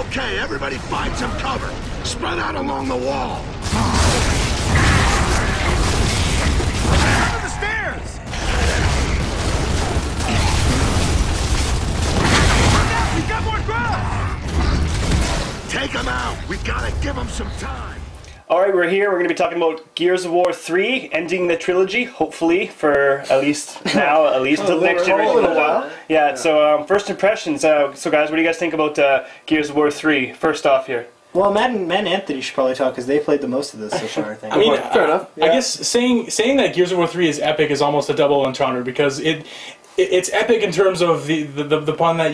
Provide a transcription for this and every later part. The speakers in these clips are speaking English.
Okay, everybody find some cover. Spread out along the wall. Under the stairs! Look out! We've got more grubs! Take them out. We gotta give them some time. Alright, we're here. We're going to be talking about Gears of War 3, ending the trilogy, hopefully, for at least now, at least until next year. Yeah, so first impressions. So guys, what do you guys think about Gears of War 3? First off here. Well, Matt and Anthony should probably talk because they played the most of this so far, I think. I mean, fair enough. I guess saying that Gears of War 3 is epic is almost a double entendre because it's epic in terms of the pun that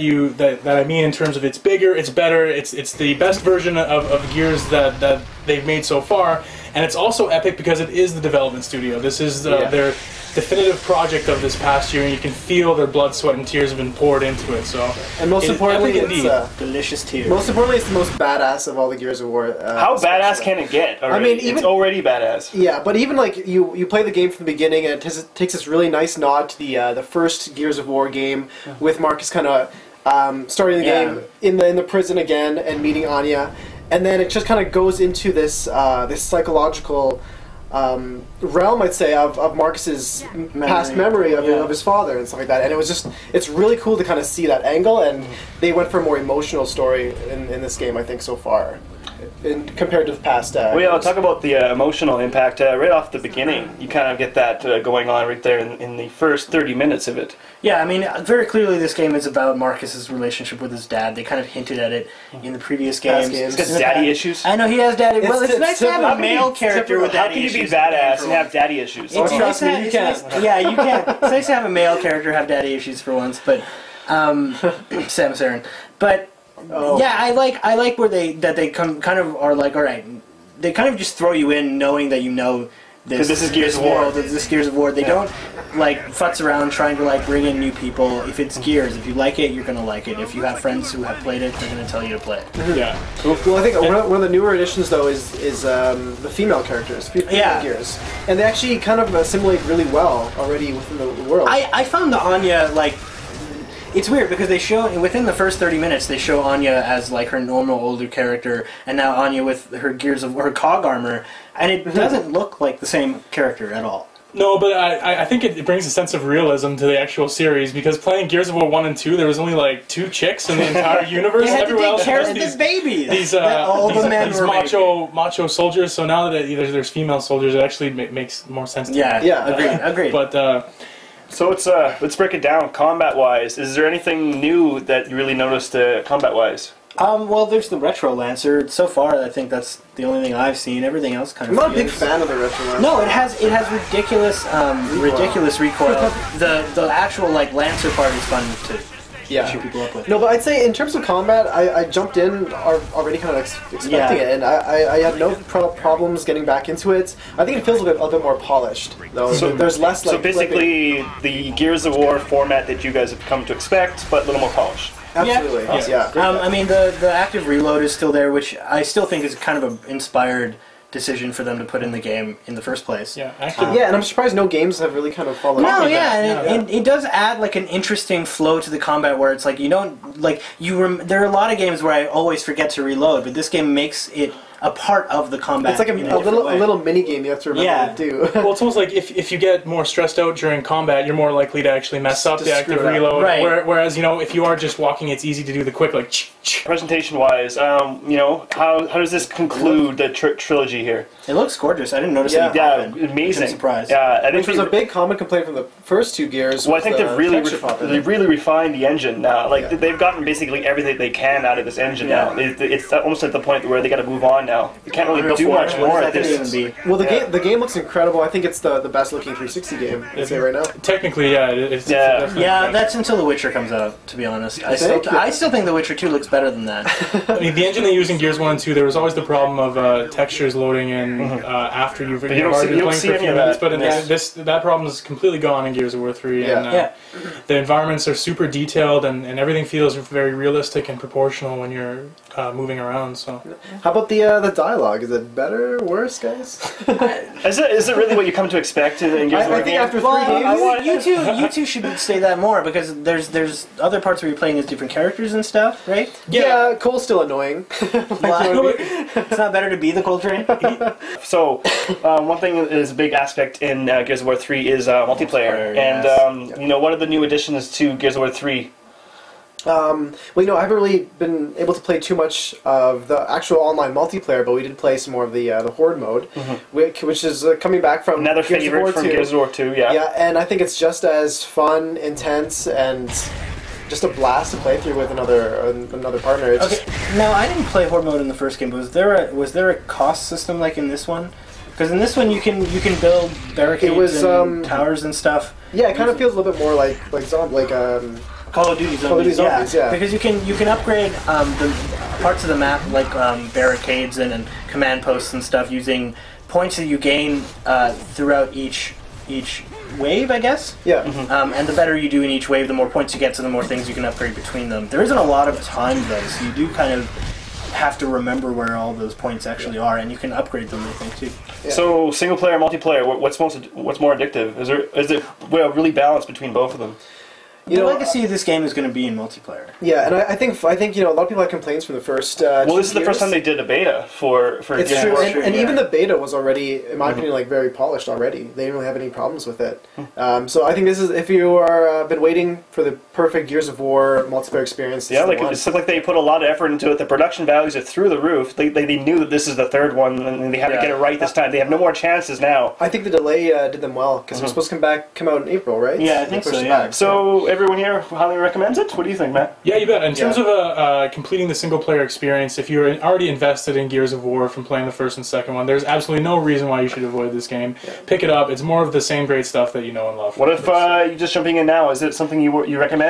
I mean in terms of it's bigger, it's better, it's the best version of Gears that they've made so far, and it's also epic because it is the development studio. This is their definitive project of this past year, and you can feel their blood, sweat, and tears have been poured into it. So, and most importantly, it's delicious tears. Most importantly, it's the most badass of all the Gears of War. How badass can it get? Already? I mean, even, it's already badass. Yeah, but even like you play the game from the beginning, and it takes this really nice nod to the first Gears of War game with Marcus kind of starting the game in the prison again and meeting Anya, and then it just kind of goes into this this psychological realm, I'd say, of Marcus's past memory of his father and stuff like that. And it's really cool to kind of see that angle, and they went for a more emotional story in this game, I think, so far, compared to the past. Well, yeah, I'll talk about the emotional impact right off the beginning. You kind of get that going on right there in the first 30 minutes of it. Yeah, I mean, very clearly this game is about Marcus's relationship with his dad. They kind of hinted at it in the previous games. He's got daddy issues. I know he has daddy. Well, it's nice to have a male character with daddy issues. How can you be badass and have daddy issues? It's nice to have, yeah, you can. It's nice to have a male character have daddy issues for once, but Samus Aran. But yeah, I like where they kind of are like, all right, they kind of just throw you in knowing that you know this is Gears of War. This Gears of War. They don't like futz around trying to like bring in new people. If it's Gears, if you like it, you're gonna like it. If you have friends who have played it, they're gonna tell you to play it. Yeah. Well, I think one of the newer additions though is the female characters, female Gears, and they actually kind of assimilate really well already within the world. I found the Anya like. It's weird because they show within the first 30 minutes they show Anya as like her normal older character, and now Anya with her Gears of her cog armor, and it doesn't look like the same character at all. No, but I think it brings a sense of realism to the actual series, because playing Gears of War 1 and 2, there was only like 2 chicks in the entire universe. They had Everywhere to take care else of these the babies. These macho soldiers. So now that there's female soldiers, it actually makes more sense to me. Yeah, agreed. But so let's break it down combat-wise. Is there anything new that you really noticed combat-wise? Well, there's the Retro Lancer. So far, I think that's the only thing I've seen. Everything else kind of. I'm not a big fan of the Retro Lancer. No, it has ridiculous ridiculous recoil. The actual like Lancer part is fun to shoot people up with. No, but I'd say in terms of combat, I jumped in already kind of expecting it, and I had no problems getting back into it. I think it feels a bit more polished, though. So there's less like. So basically, the Gears of War format that you guys have come to expect, but a little more polished. Absolutely, yeah. I mean, the active reload is still there, which I still think is kind of an inspired decision for them to put in the game in the first place. Yeah, actually, and I'm surprised no games have really kind of followed. No, it does add like an interesting flow to the combat where it's like you don't like there are a lot of games where I always forget to reload, but this game makes it a part of the combat. It's like a little mini game you have to remember to do. Well, it's almost like if you get more stressed out during combat, you're more likely to actually mess up the active reload. Right. Whereas if you are just walking, it's easy to do the quick like. Presentation-wise, how does this conclude the trilogy here? It looks gorgeous. I didn't notice any comment. Amazing. I'm surprised. Yeah, which was a big common complaint from the first 2 Gears. Well, I think they've really refined the engine now. Like they've gotten basically everything they can out of this engine now. It's almost at the point where they got to move on now. You can't really do much more at this. Well, the game looks incredible. I think it's the best looking 360 game. I'd say right now. Technically, it's that's until The Witcher comes out. To be honest, I still think The Witcher 2 looks better than that. I mean, the engine they use in Gears 1 and 2, there was always the problem of textures loading in after you've already been playing for a few minutes, but that problem is completely gone in Gears of War 3. And the environments are super detailed, and everything feels very realistic and proportional when you're moving around. So, how about the the dialogue? Is it better, worse, guys? Is it really what you come to expect in Gears of War? I think after 3 Well, games... you two should say that more because there's other parts where you're playing as different characters and stuff, right? Yeah, Cole's still annoying. It's not better to be the Coltrane. So, one thing that is a big aspect in Gears of War 3 is multiplayer. And, you know, what are the new additions to Gears of War 3? Well, you know, I haven't really been able to play too much of the actual online multiplayer, but we did play some more of the Horde mode, which is coming back from Another Gears favorite from Gears of War 2, yeah. Yeah, and I think it's just as fun, intense, and just a blast to play through with another partner. It's Okay, now I didn't play Horde mode in the first game, but was there a cost system like in this one? Because in this one you can build barricades and towers and stuff. Yeah, it kind of feels a little bit more like Call of Duty Zombies, yeah. Because you can upgrade the parts of the map like barricades and command posts and stuff using points that you gain throughout each wave, I guess. Yeah. And the better you do in each wave, the more points you get, so the more things you can upgrade between them. There isn't a lot of time though, so you do kind of have to remember where all those points actually are, and you can upgrade them, I think, too. Yeah. So, single player, multiplayer, what's more addictive? Is it really balanced between both of them? You know, I'd like to see this game is going to be in multiplayer. Yeah, and I think you know a lot of people had complaints from the first. Well, this is the first time they did a beta for. It's true, and even the beta was already, in my opinion, like very polished already. They didn't really have any problems with it. So I think this is if you are been waiting for the perfect Gears of War multiplayer experience. Yeah, like it looks like they put a lot of effort into it. The production values are through the roof. They knew that this is the third one, and they had to get it right this time. They have no more chances now. I think the delay did them well because it was supposed to come out in April, right? Yeah, I think so. Yeah. So everyone here highly recommends it. What do you think, Matt? Yeah, you bet. In terms of completing the single-player experience, if you're already invested in Gears of War from playing the first and second one, there's absolutely no reason why you should avoid this game. Yeah. Pick it up. It's more of the same great stuff that you know and love. What if you're just jumping in now? Is it something you recommend?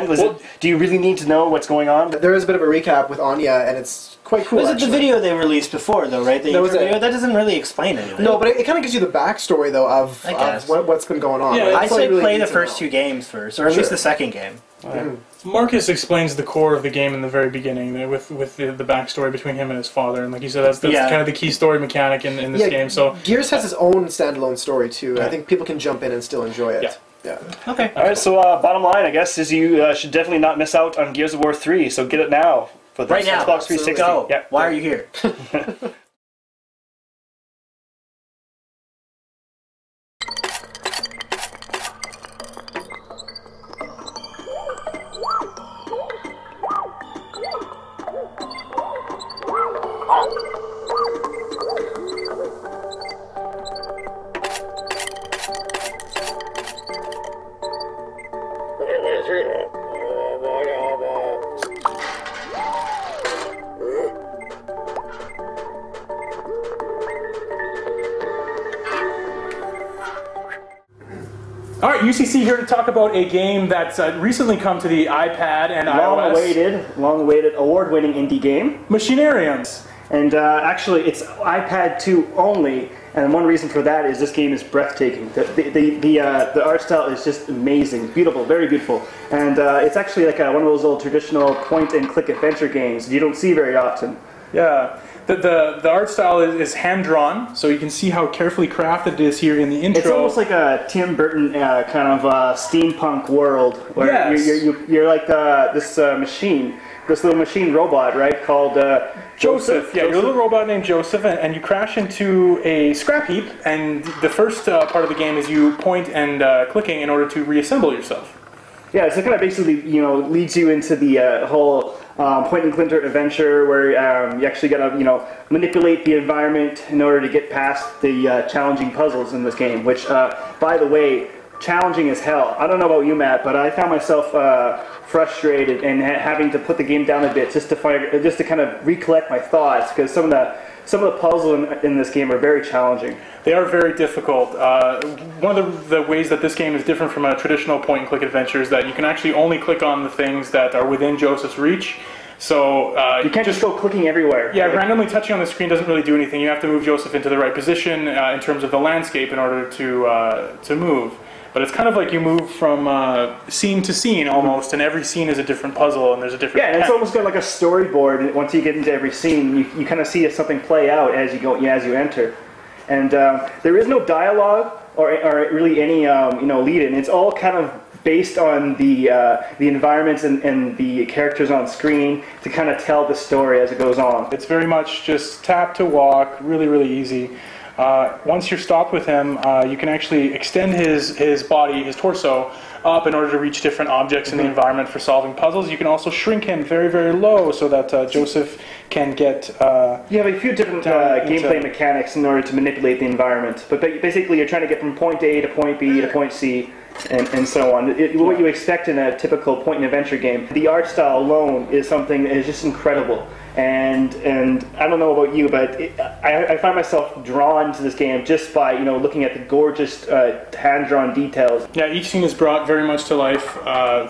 Do you really need to know what's going on? There is a bit of a recap with Anya, and it's quite cool. Was it the video they released before, though, right? That doesn't really explain anything. No, but it kind of gives you the backstory, though, of what's been going on. Yeah, right? I'd say play the first 2 games first, or at least the second game. Marcus explains the core of the game in the very beginning with the backstory between him and his father, and like you said, that's kind of the key story mechanic in this game. So Gears has its own standalone story too. I think people can jump in and still enjoy it. Yeah. Okay. All right. So bottom line, I guess, is you should definitely not miss out on Gears of War 3. So get it now for the Xbox 360. Go. Yeah. Why are you here? all right, UCC here to talk about a game that's recently come to the iPad and iOS. Long-awaited, award-winning indie game, Machinarium. And actually, it's iPad 2 only. And one reason for that is this game is breathtaking. The art style is just amazing, beautiful, very beautiful. And it's actually like one of those old traditional point-and-click adventure games you don't see very often. Yeah. The art style is hand-drawn, so you can see how carefully crafted it is here in the intro. It's almost like a Tim Burton kind of steampunk world, where you're like this machine, this little machine robot, right, called Joseph. Yeah, you're a little robot named Joseph, and you crash into a scrap heap, and the first part of the game is you point and clicking in order to reassemble yourself. Yeah, so it kind of basically, leads you into the whole point-and-click adventure where you actually got to, manipulate the environment in order to get past the challenging puzzles in this game, which, by the way, challenging as hell. I don't know about you, Matt, but I found myself frustrated and having to put the game down a bit just to kind of recollect my thoughts, because some of the puzzles in this game are very challenging. They are very difficult. One of the ways that this game is different from a traditional point-and-click adventure is that you can actually only click on the things that are within Joseph's reach. So you can't just go clicking everywhere. Yeah, right? Randomly touching on the screen doesn't really do anything. You have to move Joseph into the right position in terms of the landscape in order to move. But it's kind of like you move from scene to scene almost, and every scene is a different puzzle, and there's a different. Yeah, and it's almost got like a storyboard. Once you get into every scene, you kind of see something play out as you go, as you enter. And there is no dialogue or really any lead-in. It's all kind of based on the environments and the characters on screen to kind of tell the story as it goes on. It's very much just tap to walk, really, really easy. Once you're stopped with him, you can actually extend his body, his torso, up in order to reach different objects in the environment for solving puzzles. You can also shrink him very, very low so that Joseph can get... you have a few different gameplay mechanics in order to manipulate the environment. But basically you're trying to get from point A to point B to point C and so on. What you expect in a typical point-and-adventure game. The art style alone is something that is just incredible. And I don't know about you, but I find myself drawn to this game just by looking at the gorgeous hand-drawn details. Yeah, each scene is brought very much to life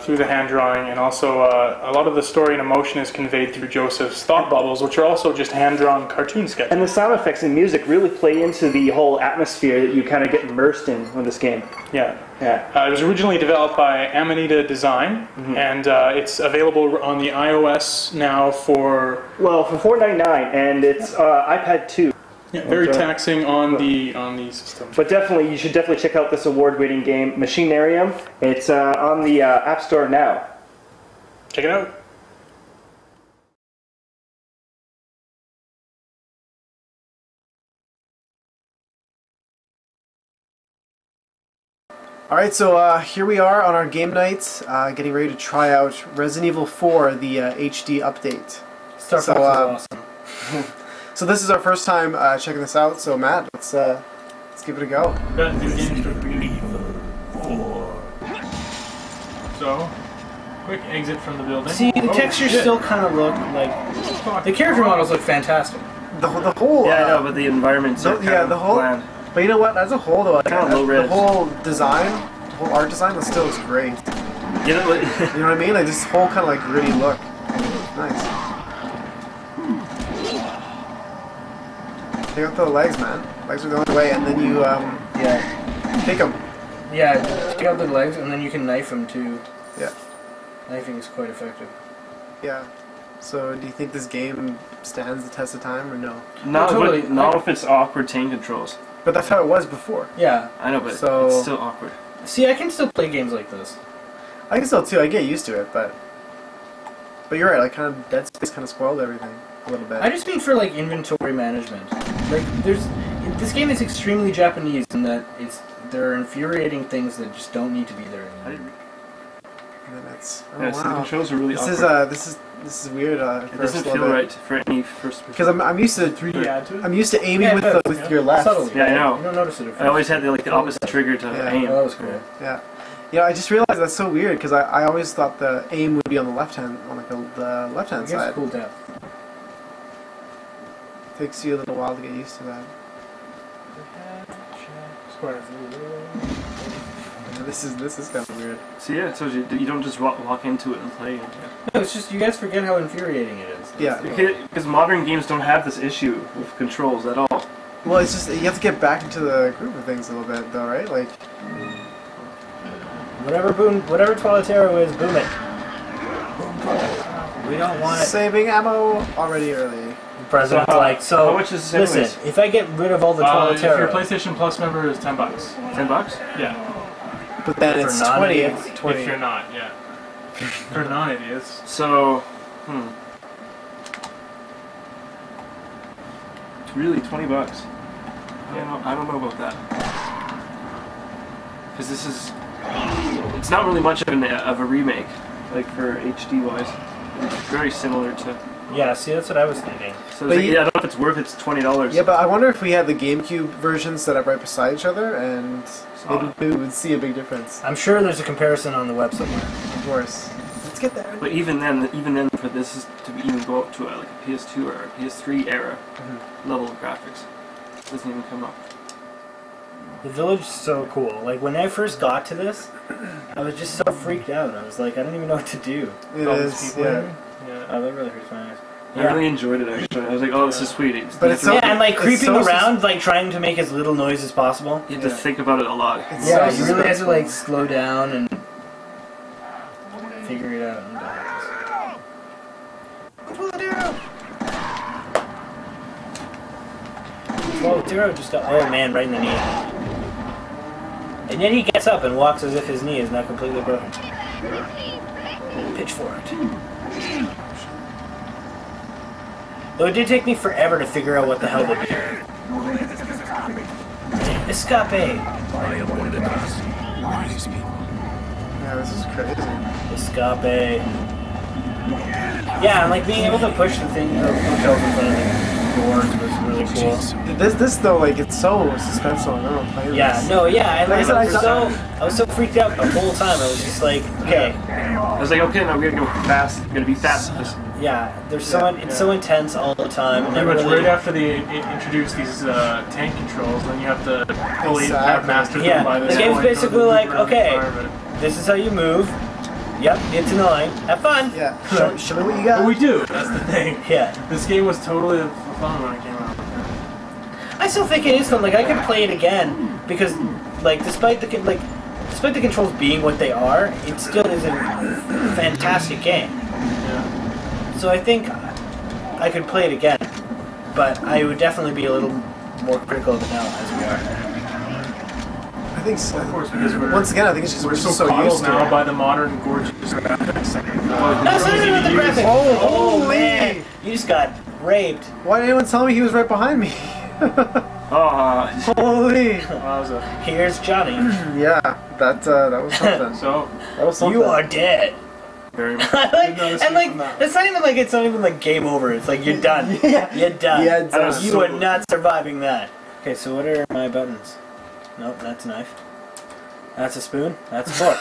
through the hand drawing, and also a lot of the story and emotion is conveyed through Joseph's thought bubbles, which are also just hand-drawn cartoon sketches. And the sound effects and music really play into the whole atmosphere that you kind of get immersed in with this game. Yeah. It was originally developed by Amanita Design, and it's available on the iOS now for... Well, for $4.99, and it's iPad 2. Yeah, very taxing on the system. But definitely, you should definitely check out this award-winning game, Machinarium. It's on the App Store now. Check it out. Alright, so here we are on our game night, getting ready to try out Resident Evil 4, the HD update. Star Fox is awesome. So this is our first time checking this out, so Matt, let's give it a go. So, quick exit from the building. See, the textures still kind of look like... The character models look fantastic. The whole... Yeah, I know, but the environments are kind of bland. But you know what? As a whole, though, kind of low res. The whole design, the whole art design, that still looks great. You know what? You know what I mean? Like this whole kind of like gritty look. Nice. Take out the legs, man. Legs are the only way, and then you kick them. Yeah, take out the legs, and then you can knife them too. Yeah. Knifing is quite effective. Yeah. So, do you think this game stands the test of time, or no? Not if it's awkward tank controls. But that's how it was before. Yeah. I know, but So- it's still awkward. See, I can still play games like this. I can still too. I get used to it, but you're right. Like, kind of Dead Space kind of spoiled everything a little bit. I just mean for like inventory management. Like, this game is extremely Japanese in that there are infuriating things that just don't need to be there anymore. And then it's Yeah, so the wow. controls are really This awkward. is weird. It doesn't feel right for any first. Because I'm used to 3D add to it? I'm used to aiming Yeah, with your left. Subtly. Yeah, I know. You don't notice it at first. I always had the opposite trigger to Yeah. aim. Oh, that was cool. Yeah. Yeah, I just realized that's so weird because I always thought the aim would be on the left hand, on like the left hand It gives side. cool depth. Takes you a little while to get used to that. This is kind of weird. So yeah, so you don't just walk into it and play. No, it's just you guys forget how infuriating it is. Yeah. Because modern games don't have this issue with controls at all. Well, it's just you have to get back into the groove of things a little bit, though, right? Like, Whatever Twilight Arrow is, boom it. We don't want it. saving ammo already early. The president's like, so how much is this listen, anyways? if I get rid of all the Twilight If you're a Arrow, PlayStation Plus member, it's $10. $10? Yeah. But then For it's non-idiots, 20. 20. If you're not, yeah. For non-idiots. So, it's really $20. I don't know about that. Because this is, it's not really much of a remake, like for HD wise. It's very similar to. yeah, see, that's what I was thinking. So But I don't know if it's worth it's $20. Yeah, but I wonder if we had the GameCube versions set up right beside each other, and maybe we would see a big difference. I'm sure there's a comparison on the web somewhere. Of course. Let's get there. But even then, for this is to even go up to like a PS2 or a PS3 era level of graphics, it doesn't even come up. The village is so cool. Like, when I first got to this, I was just so freaked out. I was like, I don't even know what to do. It All these is, people yeah. here. Yeah. Oh, that really hurts my eyes. I really enjoyed it actually. I was like, oh, this is sweet. But it's so, yeah, and like creeping so around, like trying to make as little noise as possible. You have to think about it a lot. Yeah, you really have to like slow down and figure it out. Vol.2 just got, oh man, right in the knee. And then he gets up and walks as if his knee is not completely broken. Pitchforked. Though it did take me forever to figure out what the hell to do. Escape! Yeah, this is crazy. Escape. Yeah, and like being able to push the thing, the bookshelves in front of the doors was really cool. This though, like, it's so suspenseful. I don't know. Yeah, no, yeah, and like, I was so freaked out the whole time. I was just like, okay. I was like, okay, now we're gonna go fast. We're gonna be fast. Yeah, there's so it's so intense all the time. And Pretty much really, right after they introduce these tank controls, then you have to fully master them by this the game's point. basically like, okay, this is how you move. Yep, it's annoying. Have fun. Yeah. Show me what you got. But we do. That's the thing. Yeah. This game was totally fun when it came out. I still think it is fun. Like I could play it again because, like, despite the controls being what they are, it still is a fantastic game. Yeah. So I think I could play it again, but I would definitely be a little more critical of it now as we are. I think so. Of course, because Once again, I think it's just we're so used used to now it. by the modern gorgeous graphics. No, it's not even about the graphics. Oh man, you just got raped. Why didn't anyone tell me he was right behind me? Holy! Wowza. Here's Johnny. Yeah, that was something. So, That was something. You are dead. very much. And like, it's not even like game over. It's like you're done. Yeah. You're done. Yeah, done. You are not surviving that. Okay, so what are my buttons? Nope, that's a knife. That's a spoon. That's a fork.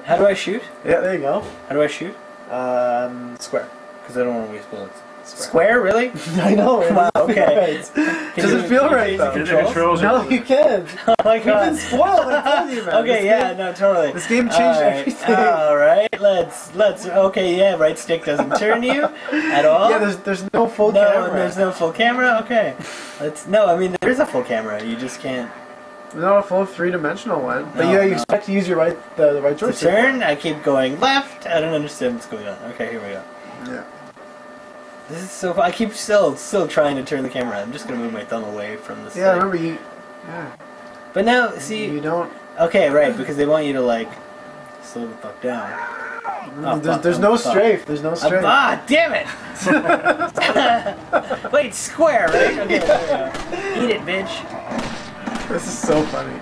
How do I shoot? Yeah, there you go. How do I shoot? Square. Because I don't want to waste bullets. Square, really? I know. Right? Wow, okay. Does it feel right though? Controls No, you can't. Oh my We've god. been spoiled. I told you, man. Okay, yeah, no, totally. This game changed everything. Alright, let's, okay, yeah, right stick doesn't turn you at all. Yeah, there's no full camera. There's no full camera, okay. No, I mean, there is a full camera, you just can't. No, a full three-dimensional one. But No, yeah, you no. expect to use your the right To joystick. turn, I keep going left, I don't understand what's going on. Okay, here we go. Yeah. This is so fun. I keep still trying to turn the camera. I'm just gonna move my thumb away from this Yeah, thing. remember you. Yeah. But now, see. You don't. Okay, right, because they want you to, like, slow the fuck down. Oh, There's no strafe. There's no strafe. Damn it! Wait, square, right? Okay, there we go. Eat it, bitch. This is so funny.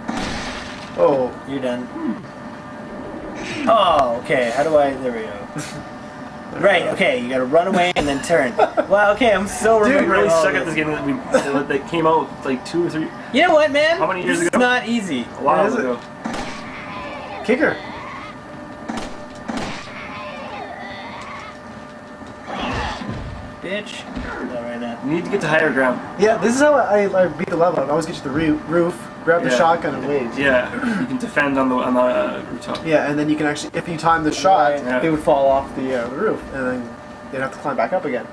Oh. You're done. Oh, okay. How do I? There we go. Right. Okay. You gotta run away and then turn. Wow. Okay. I'm so Dude, we remembering really all suck this. at this game that came out like 2 or 3. You know what, man? How many years This ago? is not easy. A while Is it? ago. Kicker. Bitch. Not right now. You need to get to higher ground. Yeah, this is how I beat the level. I always get to the roof, grab the Yeah. shotgun, and wait. Yeah, you can defend on the rooftop. Yeah, and then you can actually, if you time the shot, Yeah. they would fall off the roof, and then they'd have to climb back up again.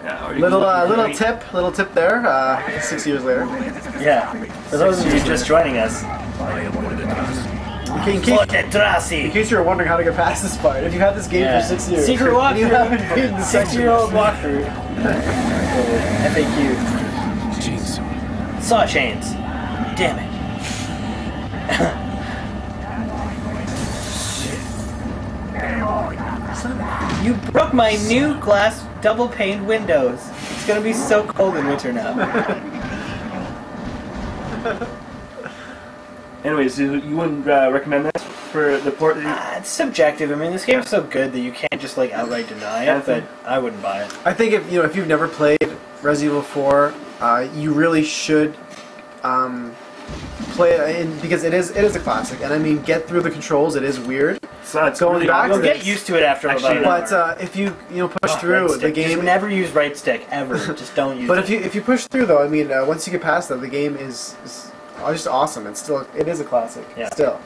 Yeah, or you Little can- little tip there. 6 years later. Yeah. For those of you just joining us. In case you were wondering how to get past this part, if you had this game Yeah. for 6 years, Secret and you haven't walkthrough. beaten the 6-year-old walkthrough. FAQ. Saw chains. Damn it. You broke my new glass double paned windows. It's gonna be so cold in winter now. Anyways, you wouldn't recommend this for the port? It's subjective. I mean, this game's so good that you can't just like outright deny it, but I wouldn't buy it. I think if you've never played Resident Evil 4, you really should play it because it is a classic. And I mean, get through the controls. It is weird. So it's Going really back obvious. to You'll get used to it after Actually, about an hour. But if you push Right through the stick. game, Just never use right stick ever. Just don't use but it. if you push through though, I mean, once you get past that, the game is just awesome. It is a classic. Yeah. Still.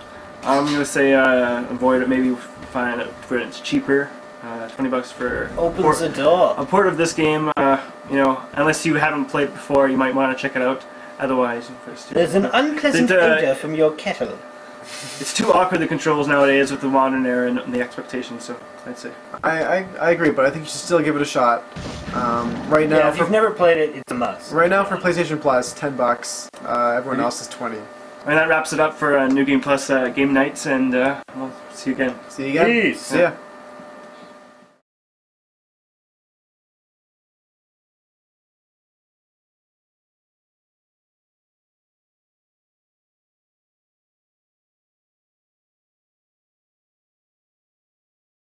I'm gonna say avoid it. Maybe find it for it's cheaper. $20 for Opens the door. a port of this game. You know, unless you haven't played it before, you might want to check it out. Otherwise, there's an unpleasant odor from your kettle. It's too awkward, the controls nowadays with the modern era and the expectations. So I'd say I agree, but I think you should still give it a shot. Right now, Yeah, if you've never played it, it's a must. right now for PlayStation Plus, $10. Everyone else is 20. And that wraps it up for New Game Plus game nights, and we'll see you again. See you again. Peace. See ya.